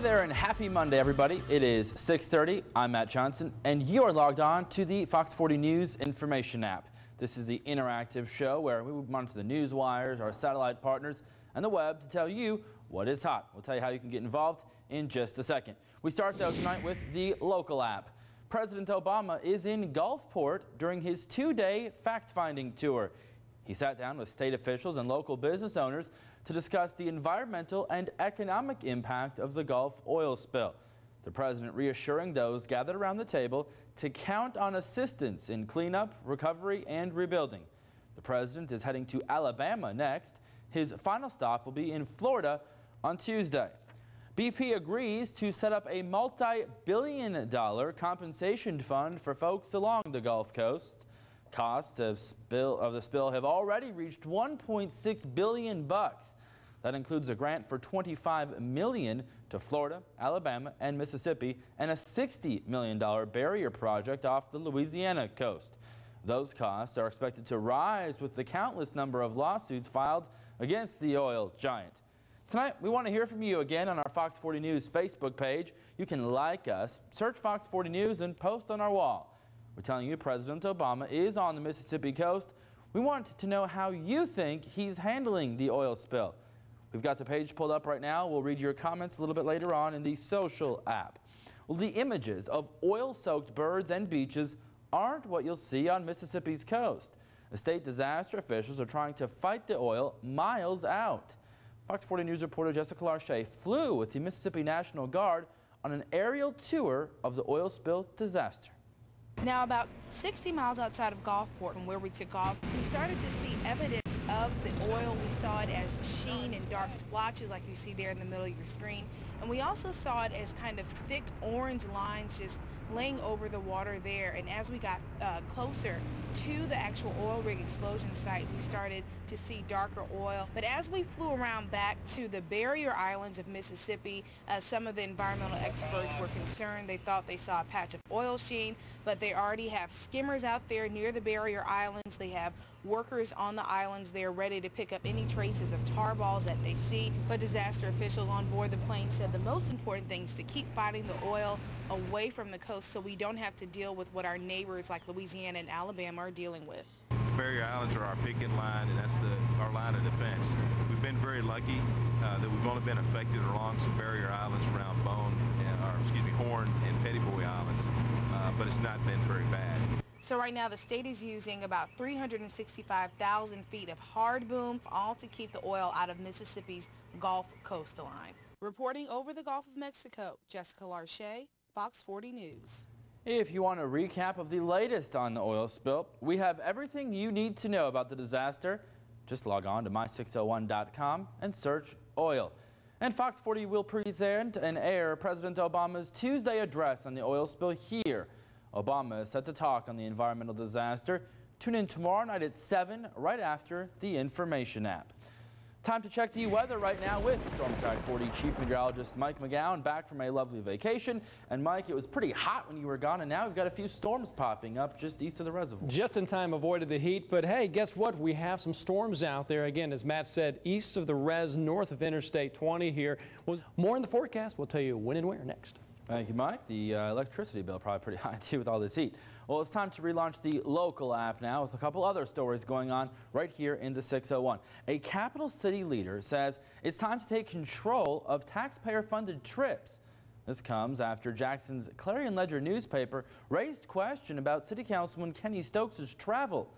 Hey there and happy Monday, everybody. It is 6:30. I'm Matt Johnson, and you are logged on to the Fox 40 News Information app. This is the interactive show where we monitor the news wires, our satellite partners, and the web to tell you what is hot. We'll tell you how you can get involved in just a second. We start, though, tonight with the local app. President Obama is in Gulfport during his two-day fact-finding tour. He sat down with state officials and local business owners to discuss the environmental and economic impact of the Gulf oil spill. The president reassuring those gathered around the table to count on assistance in cleanup, recovery, and rebuilding. The president is heading to Alabama next. His final stop will be in Florida on Tuesday. BP agrees to set up a multi-billion-dollar compensation fund for folks along the Gulf Coast. Costs of the spill have already reached $1.6 billion. That includes a grant for $25 million to Florida, Alabama, and Mississippi, and a $60 million barrier project off the Louisiana coast. Those costs are expected to rise with the countless number of lawsuits filed against the oil giant. Tonight, we want to hear from you again on our Fox 40 News Facebook page. You can like us, search Fox 40 News, and post on our wall. We're telling you President Obama is on the Mississippi coast. We want to know how you think he's handling the oil spill. We've got the page pulled up right now. We'll read your comments a little bit later on in the social app. Well, the images of oil-soaked birds and beaches aren't what you'll see on Mississippi's coast. The state disaster officials are trying to fight the oil miles out. Fox 40 News reporter Jessica Larche flew with the Mississippi National Guard on an aerial tour of the oil spill disaster. Now, about 60 miles outside of Gulfport and where we took off, we started to see evidence of the oil. We saw it as sheen and dark splotches like you see there in the middle of your screen. And we also saw it as kind of thick orange lines just laying over the water there. And as we got closer to the actual oil rig explosion site, we started to see darker oil. But as we flew around back to the barrier islands of Mississippi, some of the environmental experts were concerned. They thought they saw a patch of oil sheen, but they already have skimmers out there near the barrier islands. They have workers on the islands there ready to pick up any traces of tar balls that they see. But disaster officials on board the plane said the most important thing is to keep fighting the oil away from the coast so we don't have to deal with what our neighbors like Louisiana and Alabama are dealing with. The barrier islands are our picket line, and that's our line of defense. We've been very lucky that we've only been affected along some barrier islands around Horn and Pettyboy Islands, but it's not been very bad. So right now the state is using about 365,000 feet of hard boom, all to keep the oil out of Mississippi's Gulf coastline. Reporting over the Gulf of Mexico, Jessica Larche, Fox 40 News. If you want a recap of the latest on the oil spill, we have everything you need to know about the disaster. Just log on to my601.com and search oil. And Fox 40 will present and air President Obama's Tuesday address on the oil spill here. Obama is set to talk on the environmental disaster. Tune in tomorrow night at 7, right after the information app. Time to check the weather right now with Storm Track 40 Chief Meteorologist Mike McGowan, back from a lovely vacation. And Mike, it was pretty hot when you were gone, and now we've got a few storms popping up just east of the reservoir. Just in time avoided the heat, but hey, guess what? We have some storms out there. Again, as Matt said, east of the res, north of Interstate 20 here. More in the forecast. We'll tell you when and where next. Thank you, Mike. The electricity bill probably pretty high, too, with all this heat. Well, it's time to relaunch the local app now with a couple other stories going on right here in the 601. A capital city leader says it's time to take control of taxpayer-funded trips. This comes after Jackson's Clarion Ledger newspaper raised question about City Councilman Kenny Stokes' travel.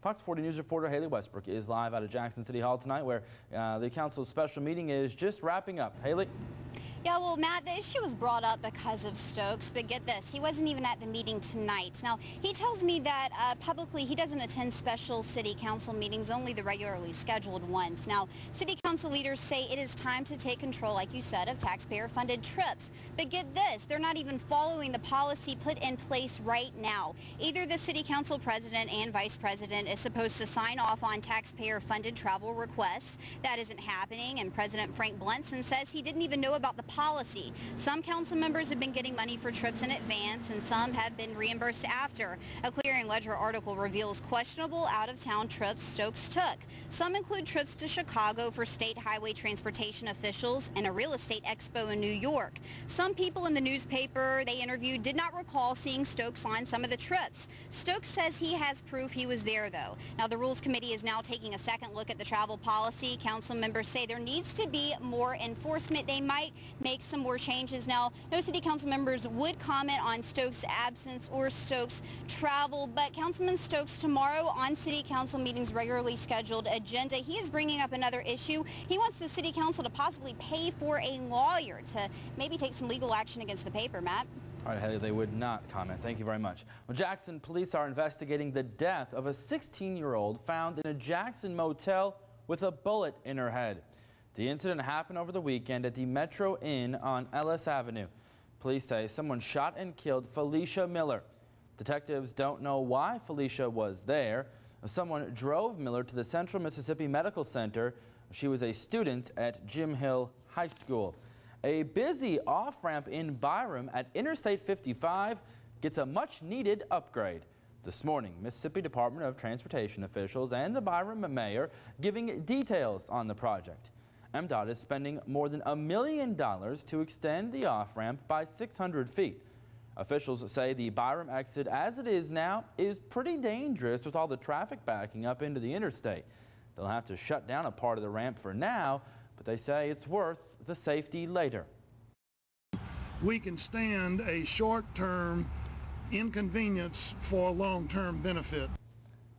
Fox 40 News reporter Haley Westbrook is live out of Jackson City Hall tonight, where the council's special meeting is just wrapping up. Haley? Yeah, well, Matt, the issue was brought up because of Stokes, but get this, he wasn't even at the meeting tonight. Now, he tells me that publicly he doesn't attend special city council meetings, only the regularly scheduled ones. Now, city council leaders say it is time to take control, like you said, of taxpayer-funded trips. But get this, they're not even following the policy put in place right now. Either the city council president and vice president is supposed to sign off on taxpayer-funded travel requests. That isn't happening, and President Frank Bluntson says he didn't even know about the policy policy. Some council members have been getting money for trips in advance, and some have been reimbursed after. A Clearing Ledger article reveals questionable out-of-town trips Stokes took. Some include trips to Chicago for state highway transportation officials and a real estate expo in New York. Some people in the newspaper they interviewed did not recall seeing Stokes on some of the trips. Stokes says he has proof he was there, though. Now, the Rules Committee is now taking a second look at the travel policy. Council members say there needs to be more enforcement. They might make some more changes. Now, no city council members would comment on Stokes' absence or Stokes' travel, but Councilman Stokes tomorrow on city council meetings regularly scheduled agenda, he is bringing up another issue. He wants the city council to possibly pay for a lawyer to maybe take some legal action against the paper. Matt? All right, Heather, they would not comment. Thank you very much. Well, Jackson police are investigating the death of a 16-year-old found in a Jackson motel with a bullet in her head. The incident happened over the weekend at the Metro Inn on Ellis Avenue. Police say someone shot and killed Felicia Miller. Detectives don't know why Felicia was there. Someone drove Miller to the Central Mississippi Medical Center. She was a student at Jim Hill High School. A busy off-ramp in Byram at Interstate 55 gets a much-needed upgrade. This morning, Mississippi Department of Transportation officials and the Byram mayor giving details on the project. MDOT is spending more than $1 million to extend the off-ramp by 600 feet. Officials say the Byram exit as it is now is pretty dangerous with all the traffic backing up into the interstate. They'll have to shut down a part of the ramp for now, but they say it's worth the safety later. We can stand a short-term inconvenience for a long-term benefit.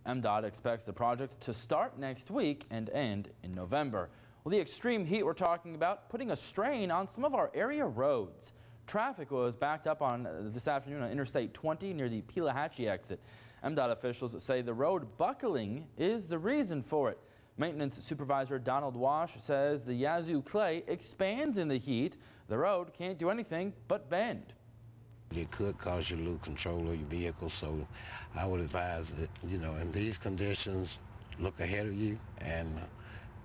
MDOT expects the project to start next week and end in November. Well, the extreme heat we're talking about putting a strain on some of our area roads. Traffic was backed up on this afternoon on Interstate 20 near the Pelahatchie exit. MDOT officials say the road buckling is the reason for it. Maintenance Supervisor Donald Wash says the Yazoo clay expands in the heat. The road can't do anything but bend. It could cause you to lose control of your vehicle, so I would advise that, in these conditions, look ahead of you and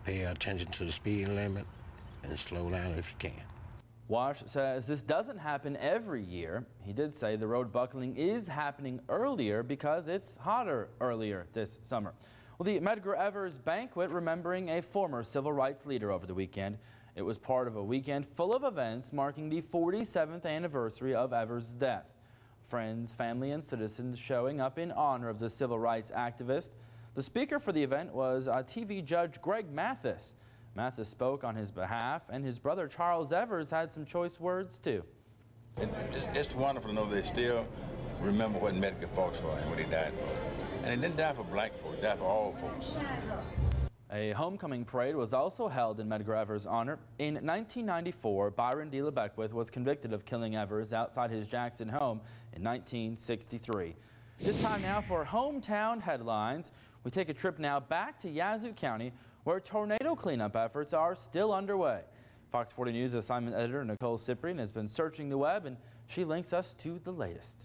pay attention to the speed limit and slow down if you can. Wash says this doesn't happen every year. He did say the road buckling is happening earlier because it's hotter earlier this summer. Well, the Medgar Evers banquet remembering a former civil rights leader over the weekend. It was part of a weekend full of events marking the 47th anniversary of Evers' death. Friends, family, and citizens showing up in honor of the civil rights activist. The speaker for the event was TV judge Greg Mathis. Mathis spoke on his behalf, and his brother Charles Evers had some choice words too. It's wonderful to know they still remember what Medgar fought for and what he died for. And he didn't die for black folks, he died for all folks. A homecoming parade was also held in Medgar Evers' honor. In 1994, Byron D. LeBeckwith was convicted of killing Evers outside his Jackson home in 1963. This time now for hometown headlines. We take a trip now back to Yazoo County, where tornado cleanup efforts are still underway. Fox 40 News assignment editor Nicole Cyprian has been searching the web, and she links us to the latest.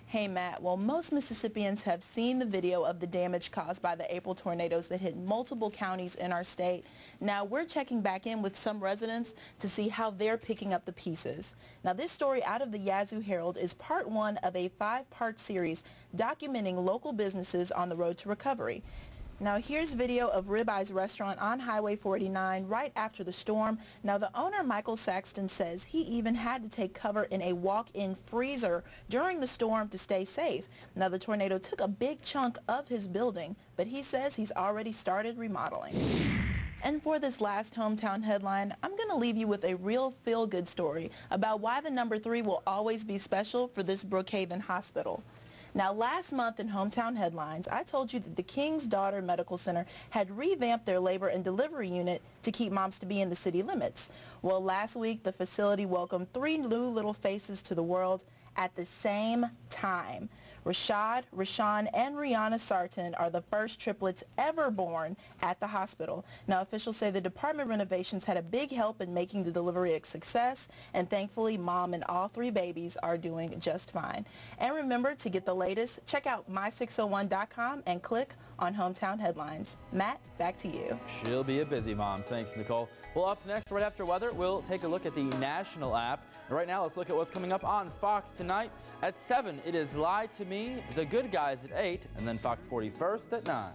Hey Matt, well, most Mississippians have seen the video of the damage caused by the April tornadoes that hit multiple counties in our state. Now we're checking back in with some residents to see how they're picking up the pieces. Now this story out of the Yazoo Herald is part one of a 5-part series documenting local businesses on the road to recovery. Now here's video of Ribeyes Restaurant on Highway 49 right after the storm. Now the owner, Michael Saxton, says he even had to take cover in a walk-in freezer during the storm to stay safe. Now the tornado took a big chunk of his building, but he says he's already started remodeling. And for this last hometown headline, I'm going to leave you with a real feel-good story about why the number 3 will always be special for this Brookhaven hospital. Now, last month in Hometown Headlines, I told you that the King's Daughter Medical Center had revamped their labor and delivery unit to keep moms-to-be in the city limits. Well, last week, the facility welcomed 3 new little faces to the world at the same time. Rashad, Rashawn, and Rihanna Sarton are the first triplets ever born at the hospital. Now, officials say the department renovations had a big help in making the delivery a success, and thankfully, mom and all 3 babies are doing just fine. And remember, to get the latest, check out my601.com and click on Hometown Headlines. Matt, back to you. She'll be a busy mom. Thanks, Nicole. Well, up next, right after weather, we'll take a look at the national app. Right now, let's look at what's coming up on Fox tonight. At 7, it is Lie to Me, The Good Guys at 8, and then Fox 40 First at 9.